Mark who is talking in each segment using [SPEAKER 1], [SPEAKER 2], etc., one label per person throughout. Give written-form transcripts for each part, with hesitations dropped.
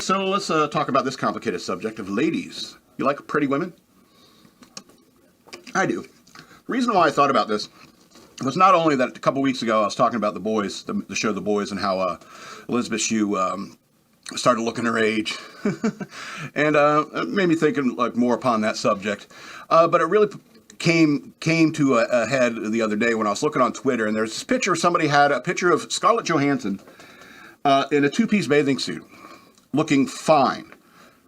[SPEAKER 1] so let's talk about this complicated subject of ladies. You like pretty women? I do. The reason why I thought about this was not only that a couple weeks ago I was talking about The Boys, the show The Boys, and how Elizabeth Shue started looking her age, and it made me thinking like more upon that subject. But it really came to a head the other day when I was looking on Twitter, and there's this picture. Somebody had a picture of Scarlett Johansson in a two-piece bathing suit, looking fine,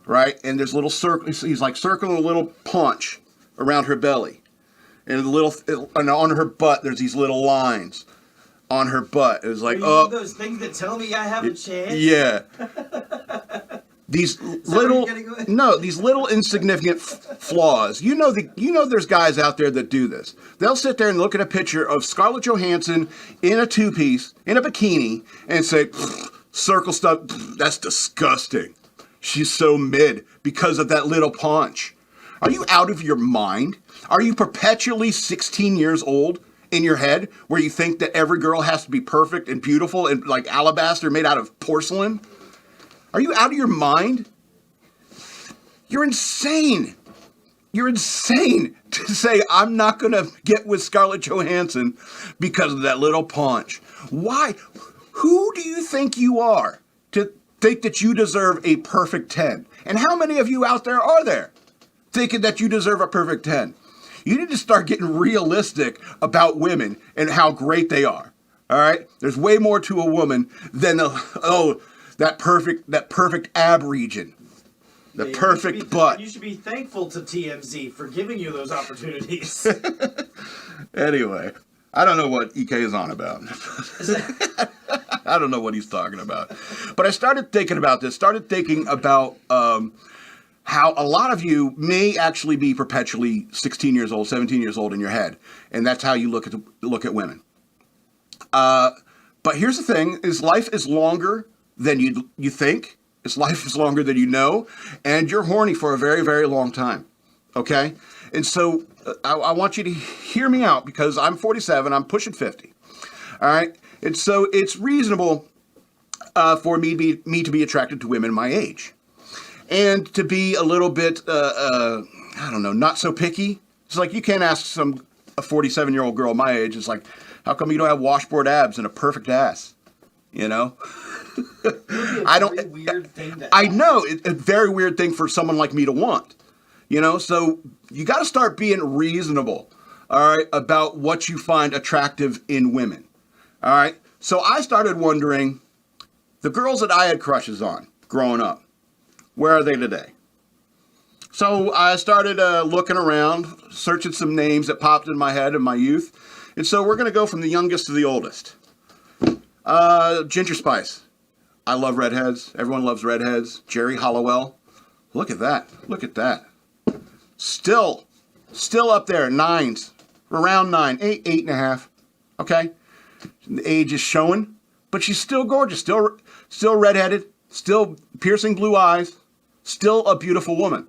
[SPEAKER 1] right? And there's little circle. He's like circling a little punch around her belly, and and on her butt there's these little lines on her butt. It was like, oh,
[SPEAKER 2] those things that tell me I have a chance.
[SPEAKER 1] Yeah. These little insignificant flaws. You know, there's guys out there that do this. They'll sit there and look at a picture of Scarlett Johansson in a two-piece, in a bikini, and say, circle stuff, that's disgusting. She's so mid because of that little punch. Are you out of your mind? Are you perpetually 16 years old in your head where you think that every girl has to be perfect and beautiful and like alabaster made out of porcelain? Are you out of your mind? You're insane. You're insane to say, I'm not going to get with Scarlett Johansson because of that little punch. Why? Who do you think you are to think that you deserve a perfect 10? And how many of you out there are there thinking that you deserve a perfect 10? You need to start getting realistic about women and how great they are. All right? There's way more to a woman than that perfect ab region. The perfect butt.
[SPEAKER 2] You should be thankful to TMZ for giving you those opportunities.
[SPEAKER 1] Anyway, I don't know what EK is on about. I don't know what he's talking about. But I started thinking about this, how a lot of you may actually be perpetually 16 years old, 17 years old in your head. And that's how you look at women. But here's the thing, is life is longer than you think. Life is longer than you know. And you're horny for a very, very long time. Okay? And so I want you to hear me out because I'm 47. I'm pushing 50. All right? And so it's reasonable for me to be attracted to women my age. And to be a little bit, I don't know, not so picky. It's like you can't ask a 47-year-old girl my age. It's like, how come you don't have washboard abs and a perfect ass? You know?
[SPEAKER 2] Weird thing
[SPEAKER 1] I know. It's a very weird thing for someone like me to want. You know? So you got to start being reasonable, all right, about what you find attractive in women. All right? So I started wondering, the girls that I had crushes on growing up, where are they today? So I started looking around, searching some names that popped in my head in my youth. And so we're going to go from the youngest to the oldest. Ginger Spice. I love redheads. Everyone loves redheads. Jerry Halliwell. Look at that. Look at that. Still up there. Nines. Around 9. 8, 8.5. Okay? The age is showing. But she's still gorgeous. Still redheaded. Still piercing blue eyes. Still a beautiful woman,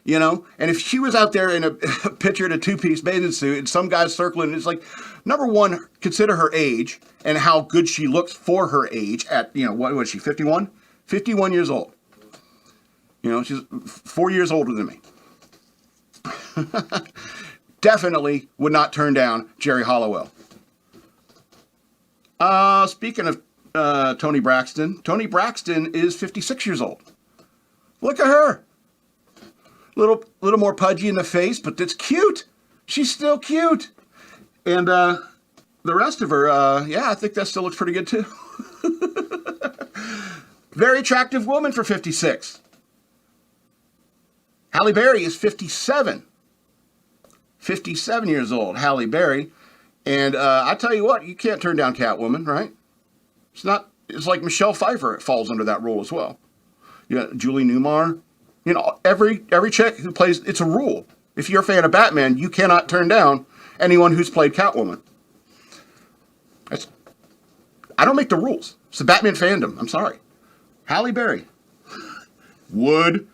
[SPEAKER 1] you know? And if she was out there in a picture in a two-piece bathing suit and some guy's circling, it's like, number one, consider her age and how good she looks for her age at, you know, what was she, 51? 51 years old. You know, she's 4 years older than me. Definitely would not turn down Jerry Halliwell. Speaking of Toni Braxton is 56 years old. Look at her. Little more pudgy in the face, but that's cute. She's still cute. And the rest of her, I think that still looks pretty good too. Very attractive woman for 56. Halle Berry is 57. 57 years old, Halle Berry. And I tell you what, you can't turn down Catwoman, right? It's like Michelle Pfeiffer. It falls under that rule as well. You got Julie Newmar. You know, every chick who plays, it's a rule. If you're a fan of Batman, you cannot turn down anyone who's played Catwoman. I don't make the rules. It's the Batman fandom. I'm sorry. Halle Berry. Would.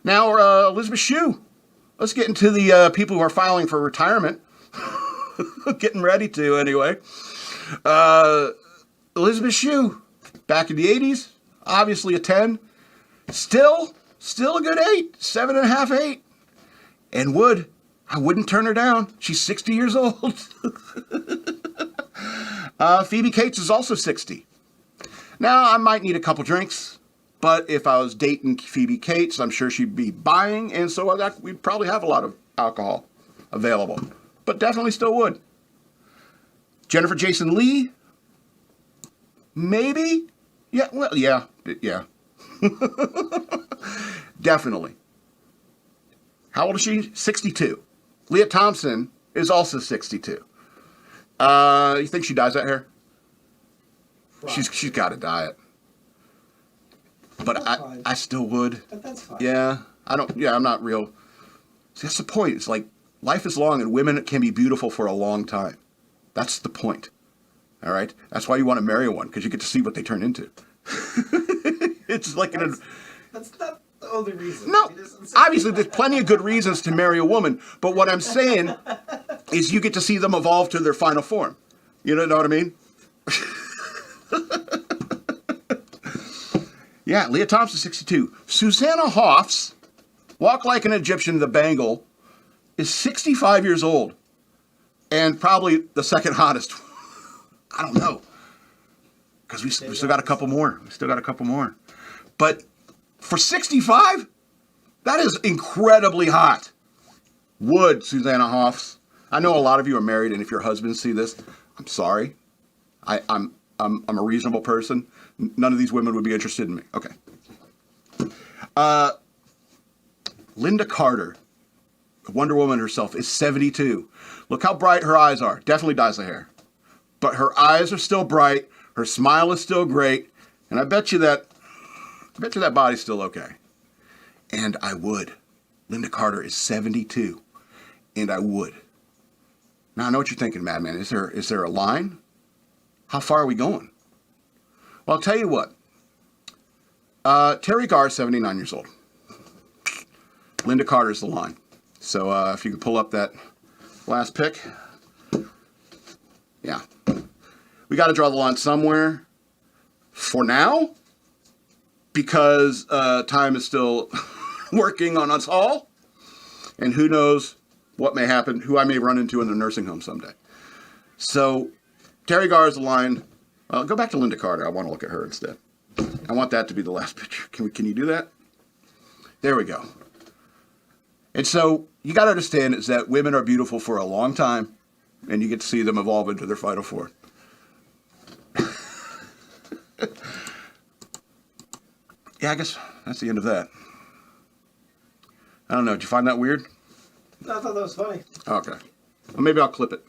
[SPEAKER 1] Now, Elizabeth Shue. Let's get into the people who are filing for retirement. Getting ready to, anyway. Elizabeth Shue. Back in the 80s. Obviously a 10. Still a good 8, 7.5, 8. And I wouldn't turn her down. She's 60 years old. Phoebe Cates is also 60. Now, I might need a couple drinks, but if I was dating Phoebe Cates, I'm sure she'd be buying, and so we'd probably have a lot of alcohol available. But definitely still would. Jennifer Jason Leigh? Maybe? Yeah, well, yeah. Definitely. How old is she? 62. Leah Thompson is also 62. You think she dyes that hair? She's got to dye it. But I still would.
[SPEAKER 2] But that's fine.
[SPEAKER 1] Yeah. I'm not real. See, that's the point. It's like life is long and women can be beautiful for a long time. That's the point. All right? That's why you want to marry one, because you get to see what they turn into. It's like
[SPEAKER 2] that's not the only reason.
[SPEAKER 1] No. Obviously, there's plenty of good reasons to marry a woman, but what I'm saying is you get to see them evolve to their final form. You know what I mean? Yeah, Leah Thompson, 62. Susanna Hoffs, Walk Like an Egyptian, the Bangle, is 65 years old. And probably the second hottest. I don't know. Because we still got a couple more. But for 65, that is incredibly hot. Would Susanna Hoffs. I know a lot of you are married, and if your husbands see this, I'm sorry. I'm a reasonable person. None of these women would be interested in me. Okay. Linda Carter, Wonder Woman herself, is 72. Look how bright her eyes are. Definitely dyes the hair. But her eyes are still bright. Her smile is still great. And I bet you that body's still okay. And I would. Linda Carter is 72. And I would. Now I know what you're thinking, Madman. Is there a line? How far are we going? Well, I'll tell you what. Terry Garr is 79 years old. Linda Carter's the line. So if you could pull up that last pick. Yeah. We got to draw the line somewhere for now, because time is still working on us all. And who knows what may happen, who I may run into in the nursing home someday. So Terry Garr is the line. Go back to Linda Carter. I want to look at her instead. I want that to be the last picture. Can you do that? There we go. And so you got to understand is that women are beautiful for a long time, and you get to see them evolve into their final form. Yeah, I guess that's the end of that. I don't know. Did you find that weird?
[SPEAKER 2] I thought that was funny.
[SPEAKER 1] Okay. Well, maybe I'll clip it.